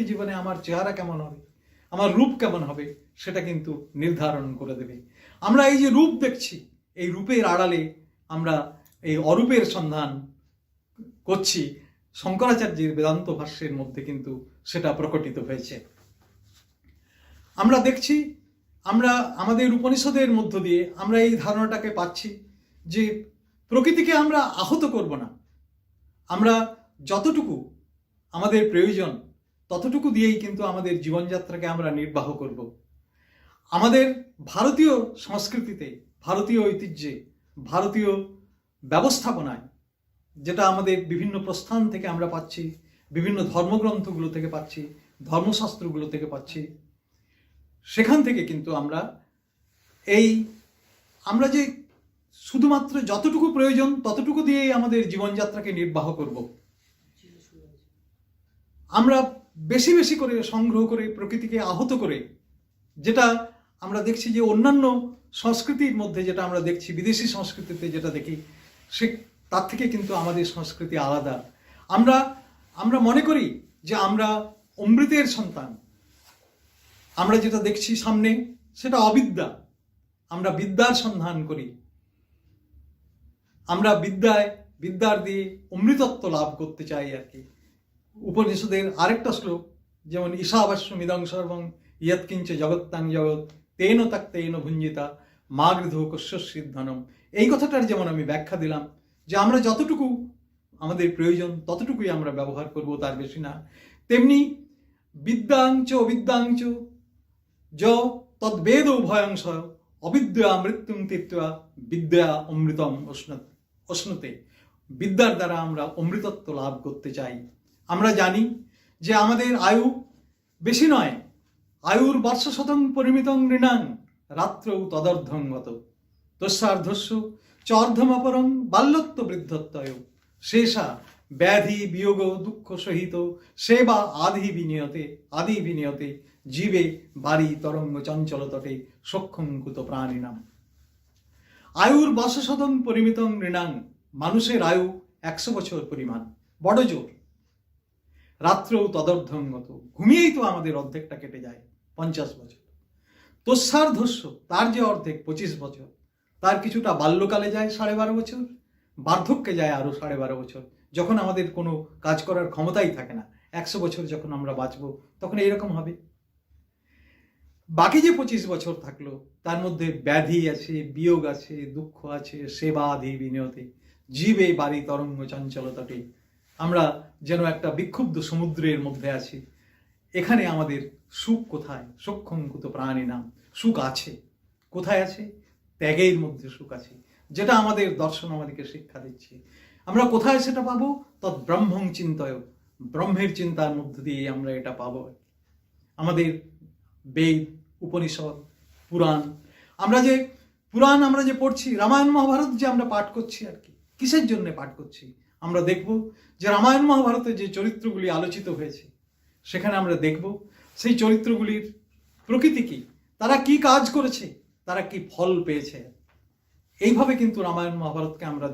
জীবনে আমার চেহারা কেমন হবে, আমার রূপ কেমন হবে, সেটা কিন্তু নির্ধারণ করে দেবে। আমরা এই যে রূপ দেখছি, এই রূপের আড়ালে আমরা এই অরূপের সন্ধান করছি। শঙ্করাচার্যের বেদান্ত ভাষ্যের মধ্যে কিন্তু সেটা প্রকটিত হয়েছে। আমরা দেখছি, আমরা আমাদের উপনিষদের মধ্য দিয়ে আমরা এই ধারণাটাকে পাচ্ছি যে প্রকৃতিকে আমরা আহত করব না, আমরা যতটুকু আমাদের প্রয়োজন ততটুকু দিয়েই কিন্তু আমাদের জীবনযাত্রাকে আমরা নির্বাহ করব। আমাদের ভারতীয় সংস্কৃতিতে, ভারতীয় ঐতিহ্যে, ভারতীয় ব্যবস্থাপনায়, যেটা আমাদের বিভিন্ন প্রস্থান থেকে আমরা পাচ্ছি, বিভিন্ন ধর্মগ্রন্থগুলো থেকে পাচ্ছি, ধর্মশাস্ত্রগুলো থেকে পাচ্ছি, সেখান থেকে কিন্তু আমরা যে শুধুমাত্র যতটুকু প্রয়োজন ততটুকু দিয়েই আমাদের জীবনযাত্রাকে নির্বাহ করব। আমরা বেশি বেশি করে সংগ্রহ করে প্রকৃতিকে আহত করে, যেটা আমরা দেখছি যে অন্যান্য সংস্কৃতির মধ্যে যেটা আমরা দেখছি, বিদেশি সংস্কৃতিতে যেটা দেখি, তার থেকে কিন্তু আমাদের সংস্কৃতি আলাদা। আমরা মনে করি যে আমরা অমৃতের সন্তান। আমরা যেটা দেখছি সামনে সেটা অবিদ্যা। আমরা বিদ্যার সন্ধান করি, আমরা বিদ্যার দিয়ে অমৃতত্ব লাভ করতে চাই আর কি। উপনিষদের আরেকটা শ্লোক, যেমন ঈশাবাস্যমিদং সর্বং ইয়ৎকিঞ্চ জগত্তাং জগৎ তেন তাক্তেন ভুঞ্জিতা মা গৃধো কস্যস্যিদ্ধনম, এই কথাটার যেমন আমি ব্যাখ্যা দিলাম যে আমরা যতটুকু আমাদের প্রয়োজন ততটুকুই আমরা ব্যবহার করব, তার বেশি না। তেমনি বিদ্যাংচ অবিদ্যাংচ য তদ্বেদ উভয়ংশ অবিদ্যা মৃত্যুং তীর্থা বিদ্যা অমৃতম অশ্নুতে, বিদ্যার দ্বারা আমরা অমৃতত্ব লাভ করতে চাই। আমরা জানি যে আমাদের আয়ু বেশি নয়, আয়ুর বর্ষশতং পরিমিতং নৃণাং রাত্রৌ তদর্ধং গত তস্যার্ধস্য চ অর্ধমপরং বাল্যত্ব বৃদ্ধত্বয় শেষা ব্যাধি বিয়োগ দুঃখ সহিত সেবা আদি বিনিয়তে জীবে বাড়ি তরঙ্গ চঞ্চল তটে সক্ষঙ্কুত প্রাণিনাম। আয়ুর বর্ষশতং পরিমিতং নৃণাং, মানুষের আয়ু 100 বছর পরিমাণ, বড় জোর। রাত্রেও তদর্ধঙ্গত, ঘুমিয়েই তো আমাদের অর্ধেকটা কেটে যায়, 50 বছর। তস্যার্ধস্য, তার যে অর্ধেক 25 বছর, তার কিছুটা বাল্যকালে যায় 12.5 বছর, বার্ধক্যে যায় আরো 12.5 বছর, যখন আমাদের কোনো কাজ করার ক্ষমতাই থাকে না। 100 বছর যখন আমরা বাঁচবো তখন এইরকম হবে। বাকি যে 25 বছর থাকলো তার মধ্যে ব্যাধি আছে, বিয়োগ আছে, দুঃখ আছে, সেবা আদি বিনিয়তে জীবে বাড়ি তরঙ্গ চঞ্চল তটে, আমরা যেন একটা বিক্ষুব্ধ সমুদ্রের মধ্যে আছি। এখানে আমাদের সুখ কোথায়? সক্ষঙ্কুত প্রাণিনাম, সুখ আছে কোথায়? আছে ত্যাগের মধ্যে সুখ আছে, যেটা আমাদের দর্শন আমাদেরকে শিক্ষা দিচ্ছে। আমরা কোথায় সেটা পাবো? তৎ ব্রহ্মং চিন্তয়, ব্রহ্মের চিন্তার মধ্য দিয়ে আমরা এটা পাবো। আমাদের বেদ, উপনিষদ, পুরাণ, আমরা যে পড়ছি, রামায়ণ মহাভারত যে আমরা পাঠ করছি আর কি, কিসের জন্য পাঠ করছি? আমরা দেখব যে রামায়ণ মহাভারতে যে চরিত্রগুলি আলোচিত হয়েছে, সেখানে আমরা দেখব সেই চরিত্রগুলির প্রকৃতি কি, তারা কি কাজ করেছে, তারা কি ফল পেয়েছে। এইভাবে কিন্তু রামায়ণ মহাভারতকে আমরা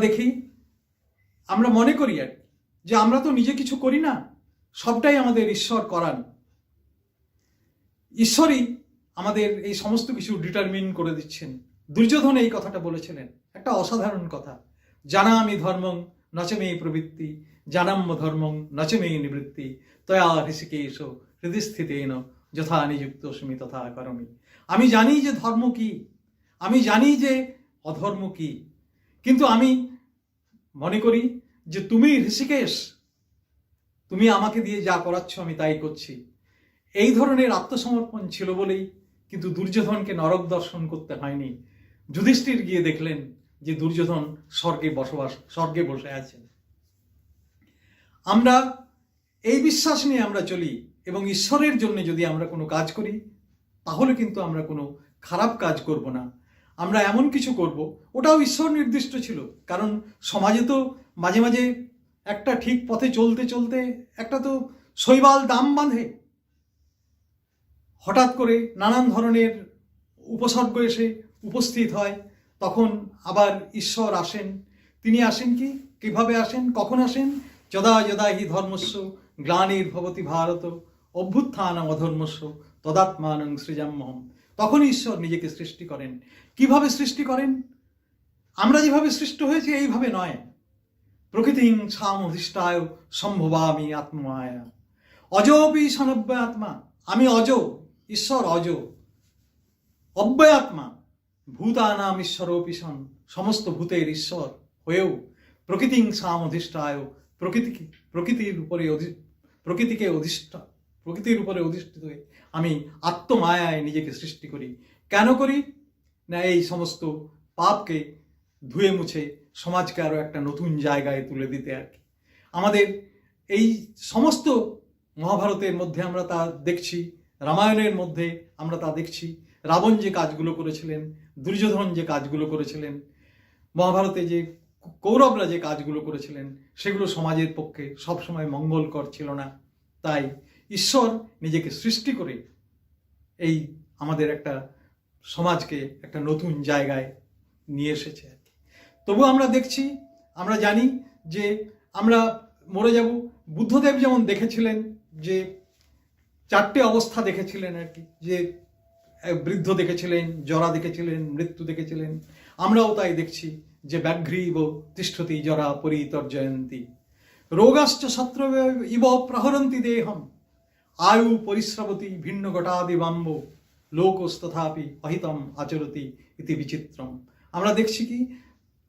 দেখি, আমরা মনে করি আর যে আমরা তো নিজে কিছু করি না, সবটাই আমাদের ঈশ্বর করান। ঈশ্বরই আমাদের এই সমস্ত কিছু ডিটারমিন করে দিচ্ছেন। দুর্যোধন এই কথাটা বলেছিলেন, একটা অসাধারণ কথা, জানামি ধর্মং নচমে প্রবৃত্তি, জানাম্য ধর্মং নচমে নিবৃত্তি, তয়া ঋষিকেশ হৃদিস্থিতেন যথা নিযুক্তস্মি তথা করমি। আমি জানি যে ধর্ম কি, আমি জানি যে অধর্ম কি, কিন্তু আমি মনে করি যে তুমি ঋষিকেশ, তুমি আমাকে দিয়ে যা করাচ্ছ আমি তাই করছি। এই ধরনের আত্মসমর্পণ ছিল বলেই কিন্তু দুর্যোধনকে নরক দর্শন করতে হয়নি। যুধিষ্ঠির গিয়ে দেখলেন যে দুর্যোধন স্বর্গে বসে আছেন। আমরা এই বিশ্বাস নিয়ে আমরা চলি এবং ঈশ্বরের জন্য যদি আমরা কোনো কাজ করি তাহলে কিন্তু আমরা কোনো খারাপ কাজ করব না। আমরা এমন কিছু করব, ওটাও ঈশ্বর নির্দিষ্ট ছিল। কারণ সমাজে তো মাঝে মাঝে একটা ঠিক পথে চলতে চলতে একটা তো শৈবাল দাম বাঁধে, হঠাৎ করে নানান ধরনের উপসর্গ এসে উপস্থিত হয়, তখন আবার ঈশ্বর আসেন। তিনি আসেন কিভাবে আসেন, কখন আসেন? যদা যদা হি ধর্মস্য গ্লানির্ভবতি ভারত অভ্যুত্থানম অধর্মস্য তদাত্মানং সৃজাম্যহম। তখন ঈশ্বর নিজেকে সৃষ্টি করেন। কিভাবে সৃষ্টি করেন? আমরা যেভাবে সৃষ্ট হয়েছি এইভাবে নয়। প্রকৃতিং সামধিষ্ঠায় সম্ভবামি আত্মমায়া অজপি সনব্যয় আত্মা। আমি অজ, ঈশ্বর অজ। অব্যয় আত্মা ভূতানাম ঈশ্বরোপি সন। সমস্ত ভূতের ঈশ্বর হয়েও প্রকৃতিং সামধিষ্ঠায় প্রকৃতির উপরে অধিষ্ঠিত হয়ে আমি আত্মমায়ায় নিজেকে সৃষ্টি করি। কেন করি না? এই সমস্ত পাপকে ধুয়ে মুছে সমাজকে আরো একটা নতুন জায়গায় তুলে দিতে আর কি। আমাদের এই সমস্ত মহাভারতের মধ্যে আমরা তা দেখছি, রামায়ণের মধ্যে আমরা তা দেখছি। রাবণ যে কাজগুলো করেছিলেন, দুর্যোধন যে কাজগুলো করেছিলেন, মহাভারতে যে কৌরবরা যে কাজগুলো করেছিলেন, সেগুলো সমাজের পক্ষে সবসময় মঙ্গলকর ছিল না। তাই ঈশ্বর নিজেকে সৃষ্টি করে এই আমাদের একটা সমাজকে একটা নতুন জায়গায় নিয়ে এসেছে আর কি। তবু আমরা দেখছি, আমরা জানি যে আমরা মরে যাব। বুদ্ধদেব যেমন দেখেছিলেন যে 4টে অবস্থা দেখেছিলেন আর কি, যে বৃদ্ধ দেখেছিলেন, জরা দেখেছিলেন, মৃত্যু দেখেছিলেন। আমরাও তাই দেখছি যে ব্যাঘ্রীব তিষ্ঠতি জরা পরিতর্জয়ন্তী রোগাশ্চ শত্র ইব প্রহরন্তি দেহম আয়ু পরিশ্রবতী ভিন্ন ঘটাদিবাম্ব লোকস্তথাপি অহিতম আচরতি ইতি বিচিত্রম। আমরা দেখছি কি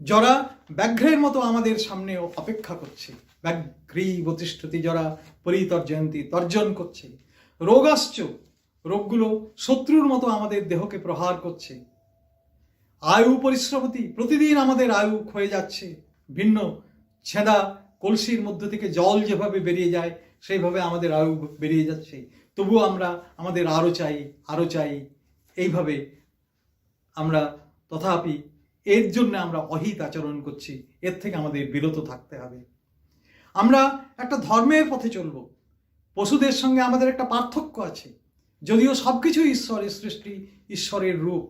জরা ব্যাঘ্রের মতো আমাদের সামনে অপেক্ষা করছে। ব্যাঘ্রীব তিষ্ঠতি জরা পরিতর্জয়ন্তী, তর্জন করছে। রোগাশ্চ, রোগগুলো শত্রুর মতো আমাদের দেহকে প্রহার করছে। আয়ু পরিশ্রবতী, প্রতিদিন আমাদের আয়ু ক্ষয়ে যাচ্ছে। ভিন্ন ছেঁদা কলসির মধ্য থেকে জল যেভাবে বেরিয়ে যায় সেইভাবে আমাদের আয়ু বেরিয়ে যাচ্ছে। তবুও আমরা আমাদের আরো চাই এইভাবে আমরা, তথাপি এর জন্য আমরা অহিত আচরণ করছি। এর থেকে আমাদের বিরত থাকতে হবে। আমরা একটা ধর্মের পথে চলব। পশুদের সঙ্গে আমাদের একটা পার্থক্য আছে, যদিও সবকিছু ঈশ্বরের সৃষ্টি, ঈশ্বরের রূপ।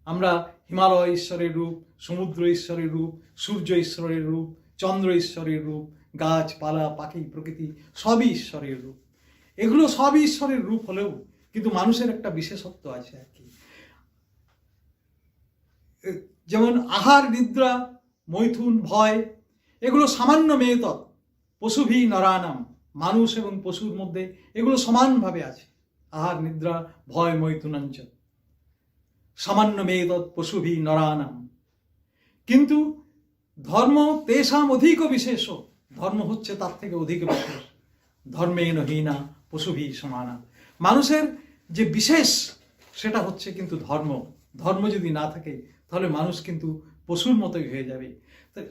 আমরা হিমালয় ঈশ্বরের রূপ, সমুদ্র ঈশ্বরের রূপ, সূর্য ঈশ্বরের রূপ, চন্দ্র ঈশ্বরের রূপ, গাছপালা পাখি প্রকৃতি সবই ঈশ্বরের রূপ। এগুলো সবই ঈশ্বরের রূপ হলেও কিন্তু মানুষের একটা বিশেষত্ব আছে আর কি। যেমন আহার, নিদ্রা, মৈথুন, ভয়, এগুলো সামান্য মেয়তৎ পশুভি নরানাম। মানুষ এবং পশুর মধ্যে এগুলো সমানভাবে আছে। আহার, নিদ্রা, ভয়, মৈথুনাঞ্চ সামান্য মেয়তৎ পশুভি নরানাম। কিন্তু ধর্ম তেষাম অধিক বিশেষ। ধর্ম হচ্ছে তার থেকে অধিক বিশেষ। ধর্মেন হীনা পশুভি সমানা। মানুষের যে বিশেষ সেটা হচ্ছে কিন্তু ধর্ম। ধর্ম যদি না থাকে তাহলে মানুষ কিন্তু পশুর মতোই হয়ে যাবে।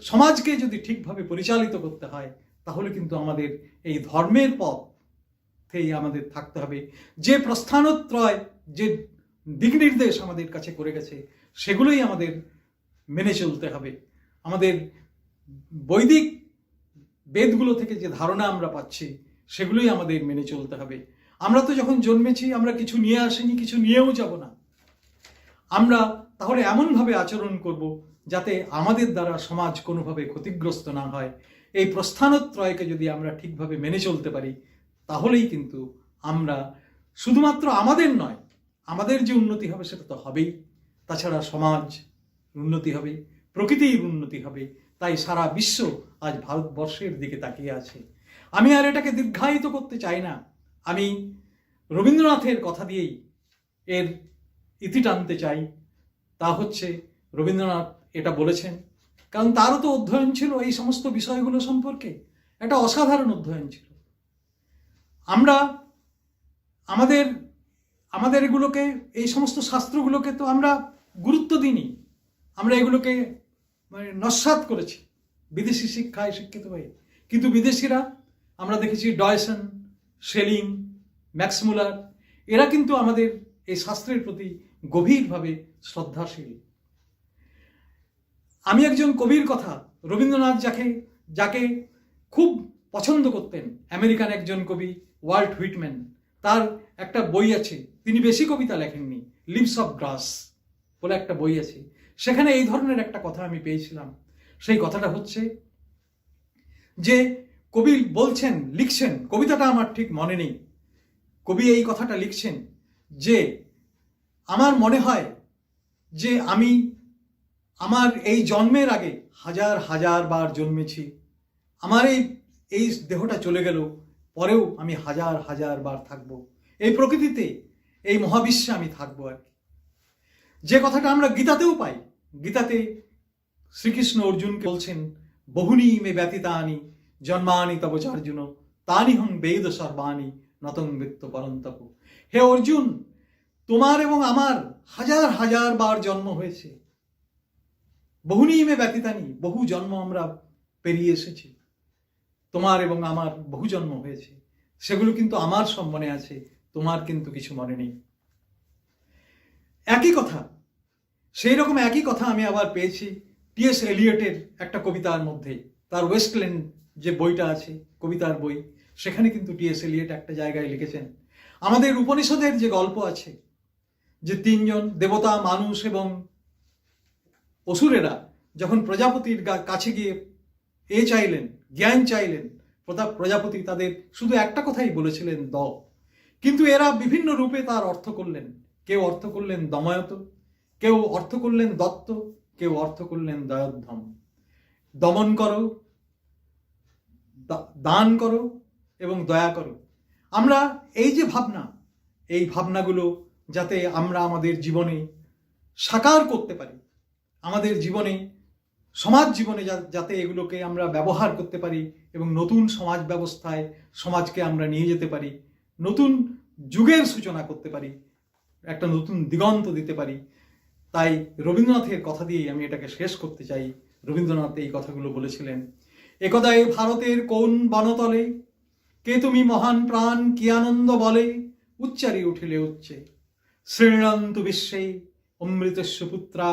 সমাজকে যদি ঠিকভাবে পরিচালিত করতে হয় তাহলে কিন্তু আমাদের এই ধর্মের পথেই আমাদের থাকতে হবে। যে প্রস্থানত্রয়, যে দিক নির্দেশ আমাদের কাছে করে গেছে সেগুলোই আমাদের মেনে চলতে হবে। আমাদের বৈদিক বেদগুলো থেকে যে ধারণা আমরা পাচ্ছি সেগুলোই আমাদের মেনে চলতে হবে। আমরা তো যখন জন্মেছি আমরা কিছু নিয়ে আসিনি, কিছু নিয়েও যাব না। আমরা তাহলে এমনভাবে আচরণ করব যাতে আমাদের দ্বারা সমাজ কোনোভাবে ক্ষতিগ্রস্ত না হয়। এই প্রস্থানত্রয়কে যদি আমরা ঠিকভাবে মেনে চলতে পারি তাহলেই কিন্তু আমরা শুধুমাত্র আমাদের নয়, আমাদের যে উন্নতি হবে সেটা তো হবেই, তাছাড়া সমাজ উন্নতি হবে, প্রকৃতির উন্নতি হবে। তাই সারা বিশ্ব আজ ভারতবর্ষের দিকে তাকিয়ে আছে। আমি আর এটাকে দীর্ঘায়িত করতে চাই না। আমি রবীন্দ্রনাথের কথা দিয়েই এর ইতি টানতে চাই। তা হচ্ছে রবীন্দ্রনাথ এটা বলেছেন, কারণ তারও তো অধ্যয়ন ছিল এই সমস্ত বিষয়গুলো সম্পর্কে, একটা অসাধারণ অধ্যয়ন ছিল। আমরা আমাদের এগুলোকে, এই সমস্ত শাস্ত্রগুলোকে তো আমরা গুরুত্ব দিইনি। আমরা এগুলোকে মানে নস্যাৎ করেছি বিদেশি শিক্ষায় শিক্ষিত হয়ে। কিন্তু বিদেশিরা আমরা দেখেছি ডয়সন, শেলিং, ম্যাক্স মুলার, এরা কিন্তু আমাদের এই শাস্ত্রের প্রতি গভীরভাবে শ্রদ্ধাশীল। আমি একজন কবির কথা, রবীন্দ্রনাথ যাকে খুব পছন্দ করতেন, আমেরিকান একজন কবি ওয়াল্ট হুইটম্যান, তার একটা বই আছে, তিনি বেশি কবিতা লেখেননি, লিভস অফ গ্রাস বলে একটা বই আছে, সেখানে এই ধরনের একটা কথা আমি পেয়েছিলাম। সেই কথাটা হচ্ছে যে কবি বলছেন, লিখছেন, কবিতাটা আমার ঠিক মনে নেই, কবি এই কথাটা লিখছেন যে আমার মনে হয় যে আমি আমার এই জন্মের আগে হাজার হাজার বার জন্মেছি, আমার এই দেহটা চলে গেল, পরেও আমি হাজার হাজার বার থাকবো এই প্রকৃতিতে, এই মহাবিশ্বে আমি থাকবো আর কি। যে কথাটা আমরা গীতাতেও পাই, গীতাতে শ্রীকৃষ্ণ অর্জুনকে বলছেন, বহুনি মে ব্যতীতানি জন্মানি তব চার্জুন তানি হং বেদ সর্বাণি নতং বেত্ত পরন্তপ। হে অর্জুন, তোমার এবং আমার হাজার হাজার বার জন্ম হয়েছে, বহুনি মে ব্যতীতানি, বহু জন্ম আমরা পেরিয়ে এসেছি, তোমার এবং আমার বহু জন্ম হয়েছে, সেগুলো কিন্তু আমার সব মনে আছে, তোমার কিন্তু কিছু মনে নেই। একই কথা, সেই রকম একই কথা আমি আবার পেয়েছি টি.এস. এলিয়টের একটা কবিতার মধ্যে, তার ওয়েস্টল্যান্ড যে বইটা আছে, কবিতার বই, সেখানে কিন্তু টি.এস. এলিয়ট একটা জায়গায় লিখেছেন, আমাদের উপনিষদের যে গল্প আছে, যে তিনজন দেবতা, মানুষ এবং অসুরেরা যখন প্রজাপতির কাছে গিয়ে চাইলেন, জ্ঞান চাইলেন, প্রজাপতি তাদের শুধু একটা কথাই বলেছিলেন, দ। কিন্তু এরা বিভিন্ন রূপে তার অর্থ করলেন, কেউ অর্থ করলেন দময়ত, কেউ অর্থ করলেন দত্ত, কেউ অর্থ করলেন দয়োদ্ধম। দমন করো, দান করো এবং দয়া করো। আমরা এই যে ভাবনা, এই ভাবনাগুলো যাতে আমরা আমাদের জীবনে সাকার করতে পারি, আমাদের জীবনে, সমাজ জীবনে যাতে এগুলোকে আমরা ব্যবহার করতে পারি এবং নতুন সমাজ ব্যবস্থায় সমাজকে আমরা নিয়ে যেতে পারি, নতুন যুগের সূচনা করতে পারি, একটা নতুন দিগন্ত দিতে পারি, তাই রবীন্দ্রনাথের কথা দিয়েই আমি এটাকে শেষ করতে চাই। রবীন্দ্রনাথ এই কথাগুলো বলেছিলেন, একদা এ ভারতের কোন বনতলে কে তুমি মহান প্রাণ কি আনন্দ বলে উচ্চারি উঠিলে উচ্চে, শ্রীণন্তু বিশ্বে অমৃতস্য পুত্রা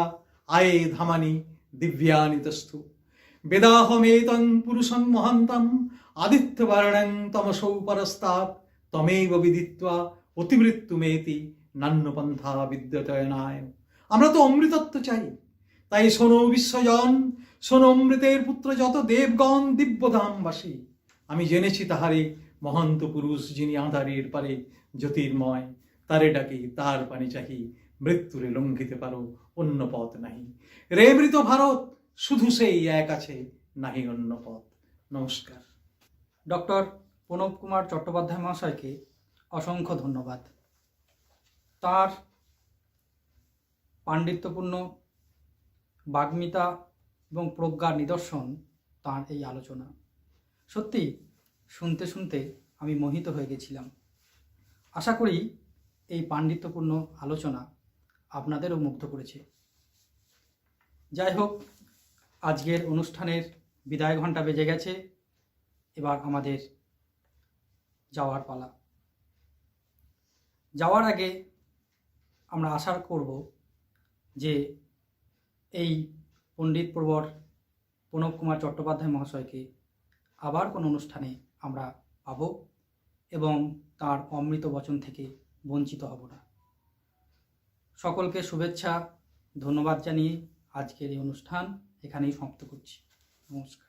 আয়ে ধামানি দিব্যানিতস্থু, বেদাহমেতং পুরুষং মহান্তম আদিত্যবর্ণং তমসৌ পরস্তাৎ তমেব বিদিত্বা অতিমৃত্যুমেতি নান্যপন্থা বিদ্যতয়নায়। আমরা তো অমৃতত্ব চাই, তাই শোনো বিশ্বজন, শোনো অমৃতের পুত্র যত দেবগণ দিব্যধামবাসী, আমি জেনেছি তাহারে মহন্ত পুরুষ যিনি আঁধারের পারে জ্যোতির্ময়, তারে ডাকি তার পানি চাহি, মৃত্যুরে লঙ্ঘিতে পারো অন্য পথ নাহি, রে মৃত ভারত শুধু সেই এক আছে, নাহি অন্য পথ। নমস্কার। ডক্টর প্রণব কুমার চট্টোপাধ্যায় মহাশয়কে অসংখ্য ধন্যবাদ। তার পাণ্ডিত্যপূর্ণ বাগ্মিতা এবং প্রজ্ঞার নিদর্শন তার এই আলোচনা। সত্যি শুনতে শুনতে আমি মোহিত হয়ে গেছিলাম। আশা করি এই পাণ্ডিত্যপূর্ণ আলোচনা আপনাদেরও মুগ্ধ করেছে। যাই হোক, আজকের অনুষ্ঠানের বিদায় ঘণ্টা বেজে গেছে, এবার আমাদের যাওয়ার পালা। যাওয়ার আগে আমরা আশা করব যে এই পণ্ডিত প্রবর প্রণব কুমার চট্টোপাধ্যায় মহাশয়কে আবার কোনো অনুষ্ঠানে আমরা পাব এবং তার অমৃত বচন থেকে বঞ্চিত হব না। সকলকে শুভেচ্ছা, ধন্যবাদ জানিয়ে আজকের এই অনুষ্ঠান এখানেই সমাপ্ত করছি। নমস্কার।